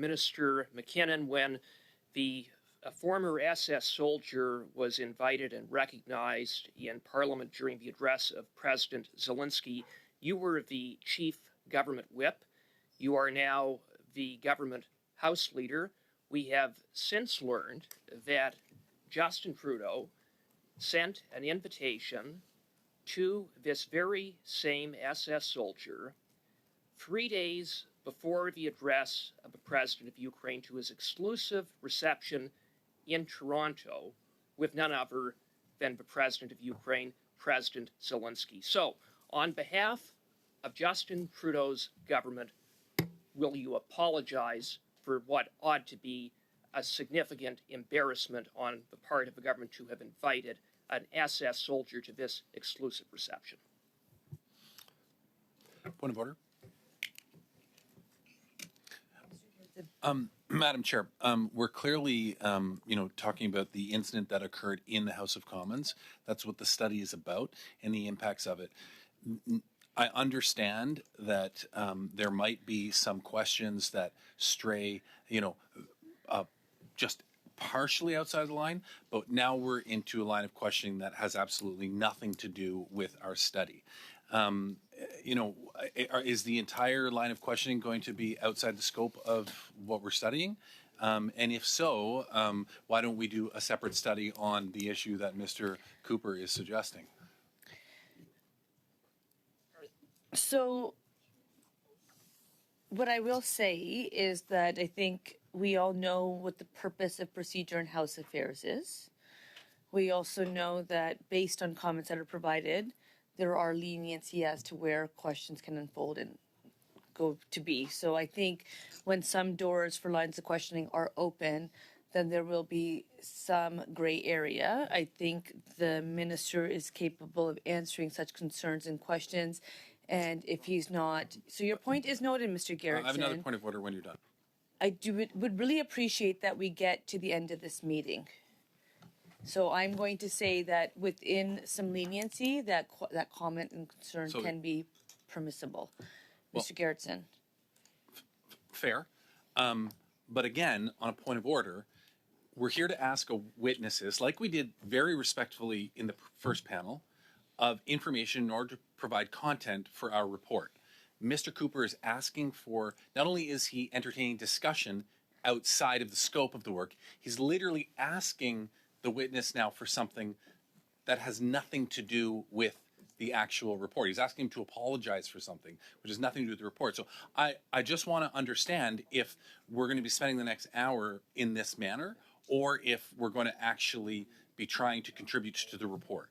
Minister McKinnon, when the former SS soldier was invited and recognized in Parliament during the address of President Zelensky, you were the chief government whip. You are now the government House leader. We have since learned that Justin Trudeau sent an invitation to this very same SS soldier 3 days before the address of the President of Ukraine to his exclusive reception in Toronto with none other than the President of Ukraine, President Zelensky. So, on behalf of Justin Trudeau's government, will you apologize for what ought to be a significant embarrassment on the part of the government to have invited an SS soldier to this exclusive reception? Point of order. Madam Chair, we're clearly, talking about the incident that occurred in the House of Commons. That's what the study is about and the impacts of it. I understand that there might be some questions that stray, just partially outside the line, but now we're into a line of questioning that has absolutely nothing to do with our study. Is the entire line of questioning going to be outside the scope of what we're studying? And if so, why don't we do a separate study on the issue that Mr. Cooper is suggesting? So what I will say is that I think we all know what the purpose of procedure in House Affairs is. We also know that based on comments that are provided, there are leniency as to where questions can unfold and go to be. So I think when some doors for lines of questioning are open, then there will be some gray area. I think the minister is capable of answering such concerns and questions. And if he's not, so your point is noted, Mr. Garrettson. I have another point of order when you're done. I would really appreciate that we get to the end of this meeting. So I'm going to say that within some leniency, that comment and concern can be permissible. Well, Mr. Garrettson. Fair. But again, on a point of order, we're here to ask witnesses, like we did very respectfully in the first panel, of information in order to provide content for our report. Mr. Cooper is asking for, not only is he entertaining discussion outside of the scope of the work, he's literally asking the witness now for something that has nothing to do with the actual report. He's asking him to apologize for something which has nothing to do with the report. So I just want to understand if we're going to be spending the next hour in this manner or if we're going to actually be trying to contribute to the report.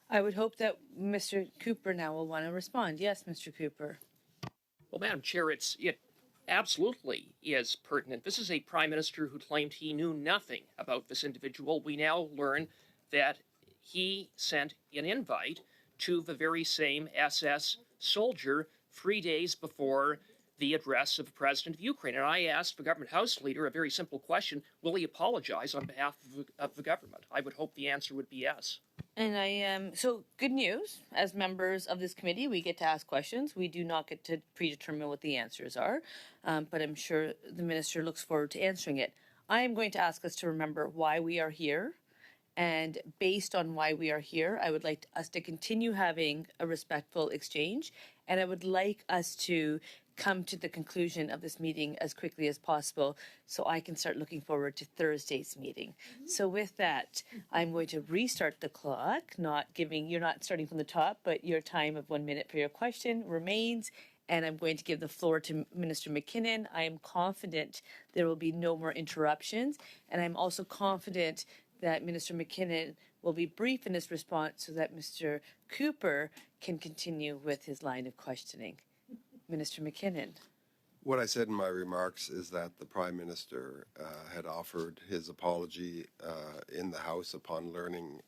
I would hope that Mr. Cooper now will want to respond. Yes, Mr. Cooper. Well, Madam Chair, it absolutely is pertinent. This is a Prime Minister who claimed he knew nothing about this individual. We now learn that he sent an invite to the very same SS soldier 3 days before the address of the President of Ukraine. And I asked the government House leader a very simple question: will he apologize on behalf of the government? I would hope the answer would be yes. And so good news. As members of this committee, we get to ask questions. We do not get to predetermine what the answers are, but I'm sure the minister looks forward to answering it. I am going to ask us to remember why we are here. And based on why we are here, I would like us to continue having a respectful exchange. And I would like us to come to the conclusion of this meeting as quickly as possible so I can start looking forward to Thursday's meeting. So with that, I'm going to restart the clock, you're not starting from the top, but your time of 1 minute for your question remains. And I'm going to give the floor to Minister McKinnon. I am confident there will be no more interruptions. And I'm also confident that Minister McKinnon will be brief in his response so that Mr. Cooper can continue with his line of questioning. Minister McKinnon. What I said in my remarks is that the Prime Minister had offered his apology in the House upon learning,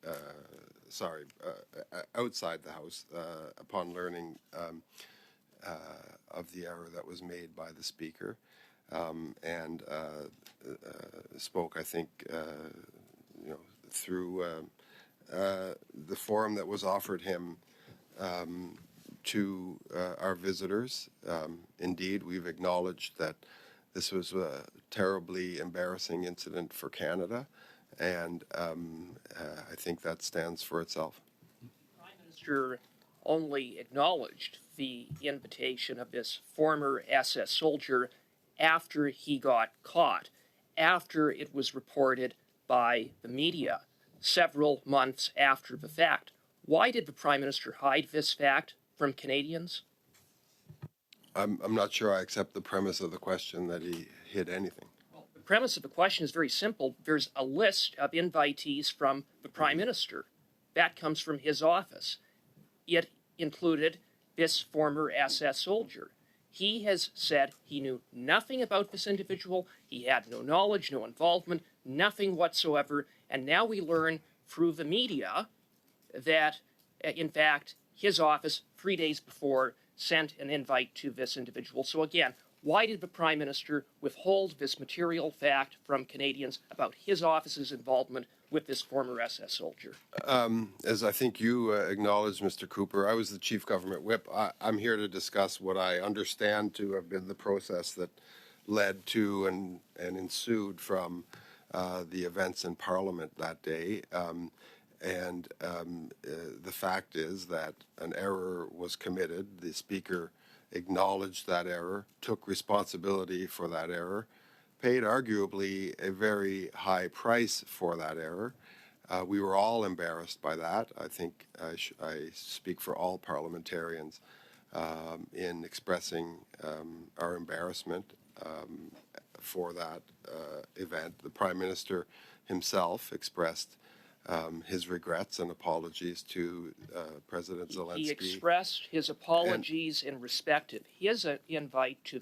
outside the House, upon learning of the error that was made by the Speaker, and spoke, I think, through the forum that was offered him to our visitors. Indeed, we've acknowledged that This was a terribly embarrassing incident for Canada, and I think that stands for itself. Prime Minister only acknowledged the invitation of this former SS soldier after he got caught, after it was reported by the media, several months after the fact. Why did the Prime Minister hide this fact from Canadians? I'm not sure I accept the premise of the question that he hid anything. The premise of the question is very simple. There's a list of invitees from the Prime Minister. That comes from his office. It included this former SS soldier. He has said he knew nothing about this individual. He had no knowledge, no involvement, nothing whatsoever. And now we learn through the media that, in fact, his office, 3 days before, sent an invite to this individual. So again, why did the Prime Minister withhold this material fact from Canadians about his office's involvement with this former SS soldier? As I think you acknowledged, Mr. Cooper, I was the Chief Government Whip. I'm here to discuss what I understand to have been the process that led to and ensued from the events in Parliament that day. The fact is that an error was committed. The Speaker acknowledged that error, took responsibility for that error, paid arguably a very high price for that error. We were all embarrassed by that. I think I speak for all parliamentarians in expressing our embarrassment for that event. The Prime Minister himself expressed his regrets and apologies to President Zelensky. He expressed his apologies in respect of his invite to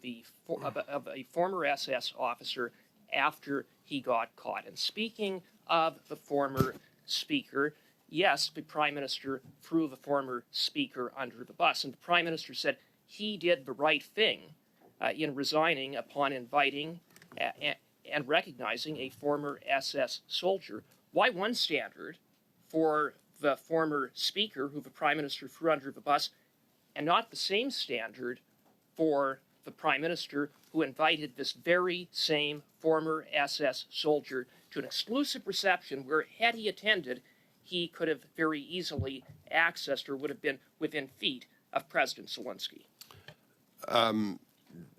of a former SS officer after he got caught. And speaking of the former Speaker, yes, the Prime Minister threw the former Speaker under the bus. And the Prime Minister said he did the right thing in resigning upon inviting and recognizing a former SS soldier. Why one standard for the former Speaker, who the Prime Minister threw under the bus, and not the same standard for the Prime Minister who invited this very same former SS soldier to an exclusive reception where, had he attended, he could have very easily accessed or would have been within feet of President Zelensky?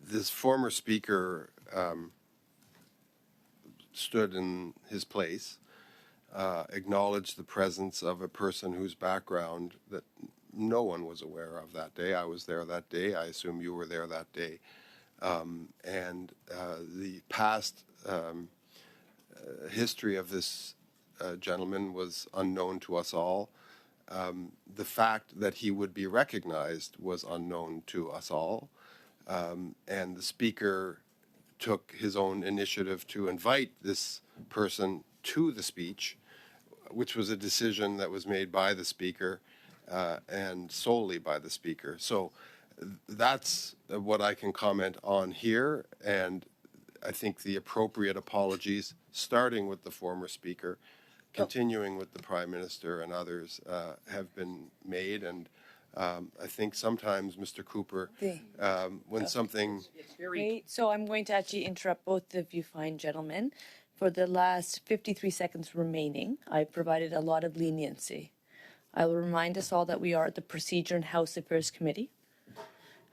This former Speaker stood in his place, acknowledged the presence of a person whose background that no one was aware of that day. I was there that day. I assume you were there that day. The past history of this gentleman was unknown to us all. The fact that he would be recognized was unknown to us all. And the Speaker took his own initiative to invite this person to the speech, which was a decision that was made by the Speaker and solely by the Speaker. So that's what I can comment on here, and I think the appropriate apologies, starting with the former Speaker, continuing with the Prime Minister and others, have been made. And I think sometimes, Mr. Cooper, when something... Wait, so I'm going to actually interrupt both of you fine gentlemen. For the last 53 seconds remaining, I've provided a lot of leniency. I will remind us all that we are at the Procedure and House Affairs Committee.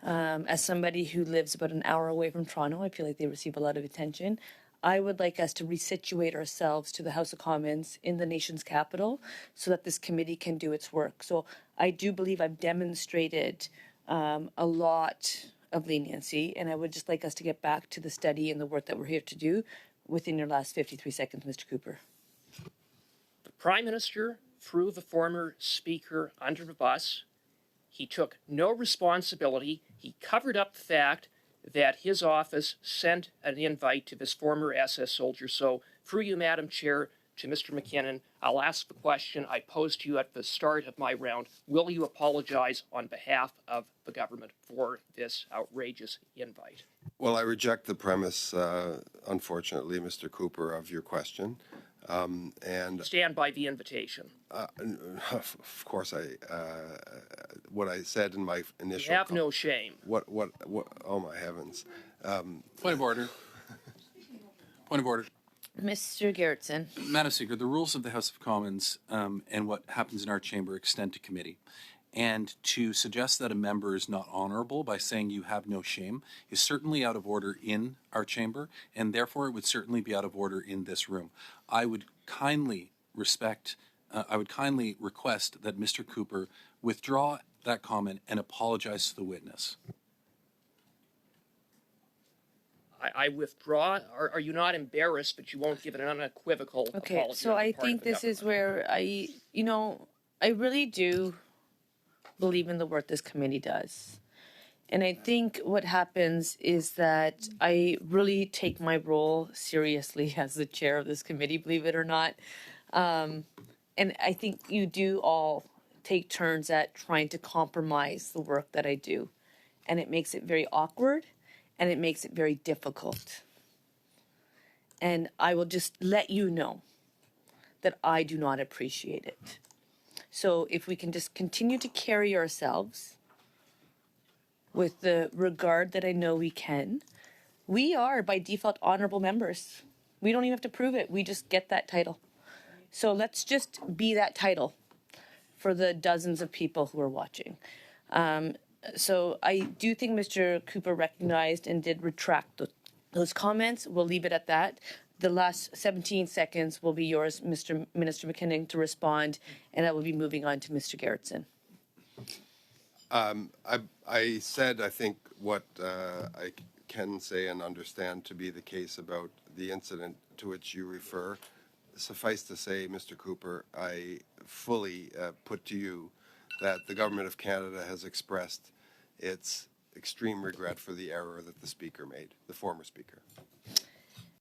As somebody who lives about an hour away from Toronto, I feel like they receive a lot of attention. I would like us to resituate ourselves to the House of Commons in the nation's capital so that this committee can do its work. So I do believe I've demonstrated a lot of leniency, and I would just like us to get back to the study and the work that we're here to do within your last 53 seconds, Mr. Cooper. The Prime Minister threw the former Speaker under the bus. He took no responsibility. He covered up the fact that his office sent an invite to this former SS soldier. So, through you, Madam Chair, to Mr. McKinnon, I'll ask the question I posed to you at the start of my round. Will you apologize on behalf of the government for this outrageous invite? Well, I reject the premise, unfortunately, Mr. Cooper, of your question. And stand by the invitation. Of course, what I said in my initial... You have no shame. What, oh my heavens. Point of order. Point of order. Mr. Gerritsen. Madam Speaker, the rules of the House of Commons and what happens in our chamber extend to committee. And to suggest that a member is not honorable by saying you have no shame is certainly out of order in our chamber, and therefore it would certainly be out of order in this room. I would kindly request that Mr. Cooper withdraw that comment and apologize to the witness. I withdraw. Are you not embarrassed, but you won't give an unequivocal Okay, apology? so on the I part of think the this is government? where I really do believe in the work this committee does. And I think what happens is that I really take my role seriously as the chair of this committee, believe it or not. And I think you do all take turns at trying to compromise the work that I do. And it makes it very awkward and it makes it very difficult. And I will just let you know that I do not appreciate it. So if we can just continue to carry ourselves with the regard that I know we can, we are by default honorable members. We don't even have to prove it. We just get that title. So let's just be that title for the dozens of people who are watching. So I do think Mr. Cooper recognized and did retract those comments. We'll leave it at that. The last 17 seconds will be yours, Mr. Minister McKinnon, to respond, and I will be moving on to Mr. Gerritsen. I said, I think, what I can say and understand to be the case about the incident to which you refer. Suffice to say, Mr. Cooper, I fully put to you that the Government of Canada has expressed its extreme regret for the error that the Speaker made, the former Speaker.